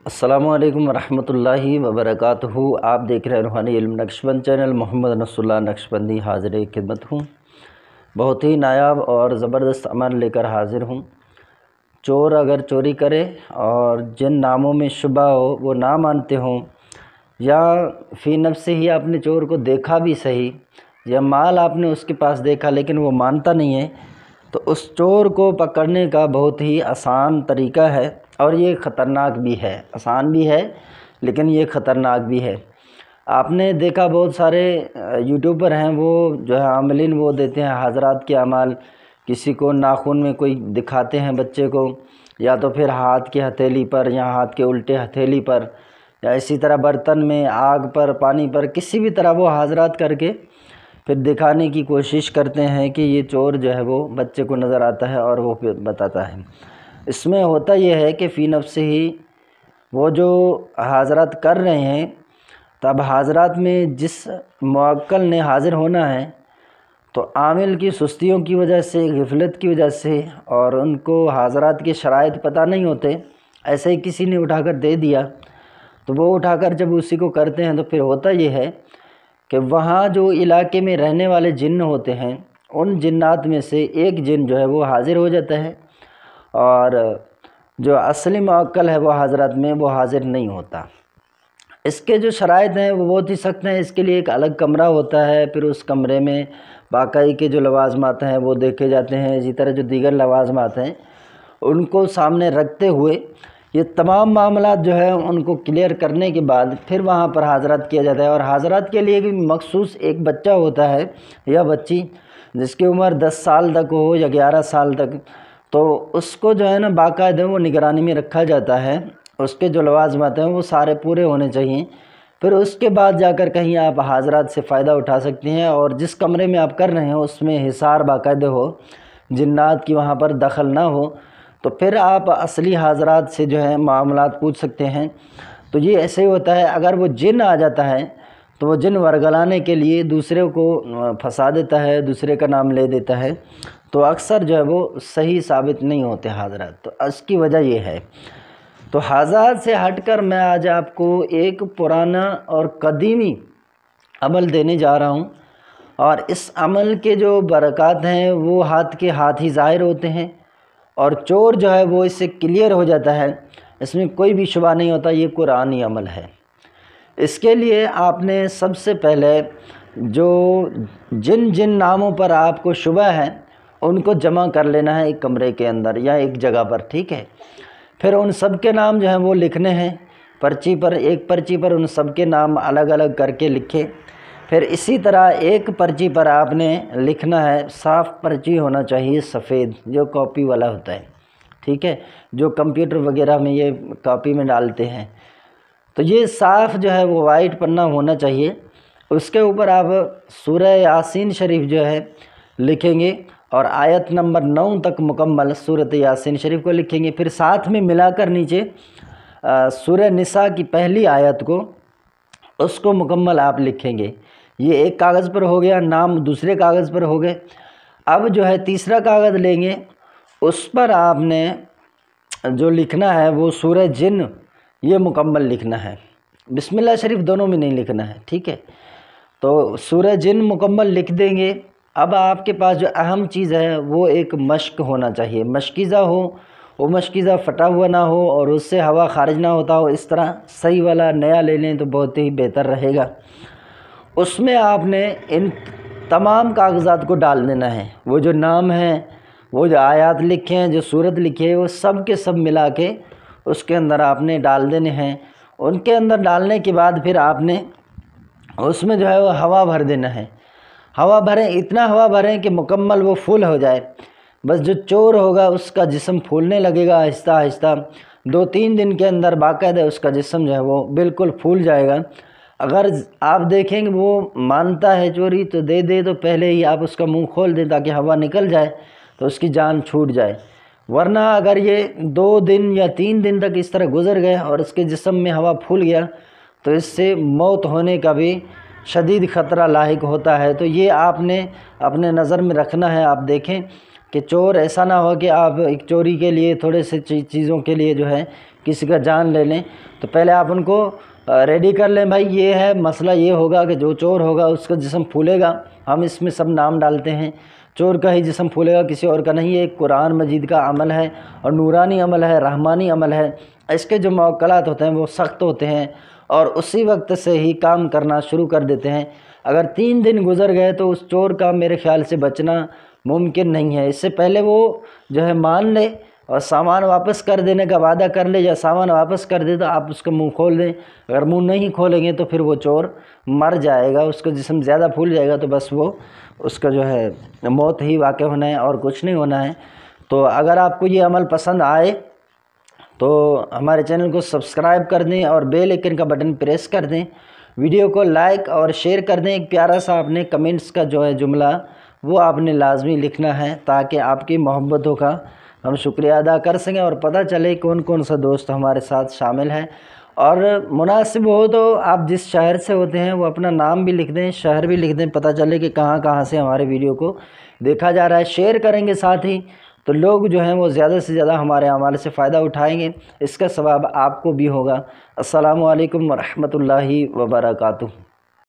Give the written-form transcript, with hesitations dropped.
अस्सलामुअलैकुम वरहमतुल्लाहि वबरकातुहू। आप देख रहे हैं रूहानी इल्म नक्शबंद चैनल। मोहम्मद नसरुल्लाह नक्शबंदी हाज़िर खिदमत हूँ। बहुत ही नायाब और ज़बरदस्त अमल लेकर हाज़िर हूँ। चोर अगर चोरी करे और जिन नामों में शुबा हो वो ना मानते हों, या फ़ी नफ्स ही आपने चोर को देखा भी सही, या माल आपने उसके पास देखा लेकिन वो मानता नहीं है, तो उस चोर को पकड़ने का बहुत ही आसान तरीका है और ये ख़तरनाक भी है। आसान भी है लेकिन ये ख़तरनाक भी है। आपने देखा बहुत सारे यूट्यूबर हैं, वो जो है आमलीन वो देते हैं हज़रात के अमाल। किसी को नाखून में कोई दिखाते हैं बच्चे को, या तो फिर हाथ की हथेली पर या हाथ के उल्टे हथेली पर, या इसी तरह बर्तन में, आग पर, पानी पर, किसी भी तरह वो हज़रात करके फिर दिखाने की कोशिश करते हैं कि ये चोर जो है वो बच्चे को नज़र आता है और वो फिर बताता है। इसमें होता ये है कि फ़ी नफ्स ही वो जो हाज़रात कर रहे हैं, तब हाज़रात में जिस मुअक्कल ने हाज़िर होना है, तो आमिल की सुस्तियों की वजह से, ग़फलत की वजह से, और उनको हाज़रात के शराइत पता नहीं होते, ऐसे ही किसी ने उठाकर दे दिया, तो वो उठाकर जब उसी को करते हैं तो फिर होता ये है कि वहाँ जो इलाके में रहने वाले जिन्न होते हैं, उन जिन्नात में से एक जिन जो है वो हाज़िर हो जाता है, और जो असली मुअक्कल है वो हज़रत में वो हाज़िर नहीं होता। इसके जो शराइत हैं वो बहुत ही सख्त हैं। इसके लिए एक अलग कमरा होता है, फिर उस कमरे में बाकाई के जो लवाज़मात हैं वो देखे जाते हैं। इसी तरह जो दीगर लवाज़मात हैं उनको सामने रखते हुए ये तमाम मामलात जो है उनको क्लियर करने के बाद फिर वहाँ पर हाज़रात किया जाता है। और हाज़रात के लिए भी मखसूस एक बच्चा होता है या बच्ची, जिसकी उम्र 10 साल तक हो या 11 साल तक, तो उसको जो है ना बाकायदा वो निगरानी में रखा जाता है। उसके जो लवाज़मात हैं वो सारे पूरे होने चाहिए, फिर उसके बाद जाकर कहीं आप हाज़रात से फ़ायदा उठा सकते हैं। और जिस कमरे में आप कर रहे हैं उसमें हिसार बाकायदा हो, जिन्नात की वहाँ पर दखल ना हो, तो फिर आप असली हाज़रात से जो है मामलात पूछ सकते हैं। तो ये ऐसे ही होता है। अगर वो जिन आ जाता है तो वो जिन वरगलाने के लिए दूसरे को फंसा देता है, दूसरे का नाम ले देता है, तो अक्सर जो है वो सही साबित नहीं होते हाज़रात। तो इसकी वजह ये है। तो हाज़रात से हटकर मैं आज आपको एक पुराना और कदीमी अमल देने जा रहा हूँ, और इस अमल के जो बरक़ात हैं वो हाथ के हाथ ही ज़ाहिर होते हैं, और चोर जो है वो इससे क्लियर हो जाता है। इसमें कोई भी शुबा नहीं होता। ये कुरानी अमल है। इसके लिए आपने सबसे पहले जो जिन जिन नामों पर आपको शुबा है उनको जमा कर लेना है एक कमरे के अंदर या एक जगह पर, ठीक है। फिर उन सब के नाम जो हैं वो लिखने हैं पर्ची पर। एक पर्ची पर उन सब के नाम अलग अलग करके लिखें। फिर इसी तरह एक पर्ची पर आपने लिखना है, साफ़ पर्ची होना चाहिए, सफ़ेद, जो कॉपी वाला होता है, ठीक है, जो कंप्यूटर वगैरह में ये कॉपी में डालते हैं। तो ये साफ़ जो है वो वाइट पन्ना होना चाहिए। उसके ऊपर आप सूरह यासीन शरीफ जो है लिखेंगे, और आयत नंबर 9 तक मुकम्मल सूरत यासीन शरीफ को लिखेंगे। फिर साथ में मिलाकर नीचे सूरह निसा की पहली आयत को, उसको मुकम्मल आप लिखेंगे। ये एक कागज़ पर हो गया, नाम दूसरे कागज़ पर हो गए। अब जो है तीसरा कागज़ लेंगे, उस पर आपने जो लिखना है वो सूरह जिन ये मुकम्मल लिखना है। बिस्मिल्लाह शरीफ दोनों में नहीं लिखना है, ठीक है। तो सूरह जिन मुकम्मल लिख देंगे। अब आपके पास जो अहम चीज़ है वो एक मश्क होना चाहिए, मशकीज़ा हो, वो मशकीज़ा फटा हुआ ना हो और उससे हवा खारिज ना होता हो। इस तरह सही वाला नया ले लें तो बहुत ही बेहतर रहेगा। उसमें आपने इन तमाम कागज़ात को डाल देना है। वो जो नाम हैं, वो जो आयत लिखे हैं, जो सूरत लिखी है, वो सब के सब मिला के उसके अंदर आपने डाल देने हैं। उनके अंदर डालने के बाद फिर आपने उसमें जो है वो हवा भर देना है। हवा भरें, इतना हवा भरें कि मुकम्मल वो फुल हो जाए। बस जो चोर होगा उसका जिस्म फूलने लगेगा आहिस्ता आहिस्ता। 2-3 दिन के अंदर बाकायदा उसका जिस्म जो है वो बिल्कुल फूल जाएगा। अगर आप देखेंगे वो मानता है चोरी तो दे दे, तो पहले ही आप उसका मुंह खोल दें ताकि हवा निकल जाए तो उसकी जान छूट जाए। वरना अगर ये 2 दिन या 3 दिन तक इस तरह गुज़र गए और उसके जिस्म में हवा फूल गया तो इससे मौत होने का भी शदीद ख़तरा लाहिक होता है। तो ये आपने अपने नज़र में रखना है। आप देखें कि चोर ऐसा ना हो कि आप एक चोरी के लिए थोड़े से चीज़ों के लिए जो है किसी का जान ले लें, तो पहले आप उनको रेडी कर लें। भाई ये है मसला, ये होगा कि जो चोर होगा उसका जिस्म फूलेगा। हम इसमें सब नाम डालते हैं, चोर का ही जिस्म फूलेगा, किसी और का नहीं। ये कुरान मजीद का अमल है और नूरानी अमल है, रहमानी अमल है। इसके जो मौक़लात होते हैं वो सख्त होते हैं और उसी वक्त से ही काम करना शुरू कर देते हैं। अगर 3 दिन गुजर गए तो उस चोर का मेरे ख़्याल से बचना मुमकिन नहीं है। इससे पहले वो जो है मान ले और सामान वापस कर देने का वादा कर ले, या सामान वापस कर दे तो आप उसका मुंह खोल दें। अगर मुंह नहीं खोलेंगे तो फिर वो चोर मर जाएगा, उसका जिस्म ज़्यादा फूल जाएगा, तो बस वो उसका जो है मौत ही वाक़ होना है और कुछ नहीं होना है। तो अगर आपको ये अमल पसंद आए तो हमारे चैनल को सब्सक्राइब कर दें और बेल आइकन का बटन प्रेस कर दें। वीडियो को लाइक और शेयर कर दें। एक प्यारा सा आपने कमेंट्स का जो है जुमला वो आपने लाजमी लिखना है, ताकि आपकी मोहब्बतों का हम शुक्रिया अदा कर सकें और पता चले कौन कौन सा दोस्त हमारे साथ शामिल है। और मुनासिब हो तो आप जिस शहर से होते हैं वो अपना नाम भी लिख दें, शहर भी लिख दें, पता चले कि कहाँ कहाँ से हमारे वीडियो को देखा जा रहा है। शेयर करेंगे साथ ही तो लोग जो हैं वो ज़्यादा से ज़्यादा हमारे अमाल से फ़ायदा उठाएंगे, इसका सवाब आपको भी होगा। अस्सलामु अलैकुम व रहमतुल्लाहि व बरकातुहू।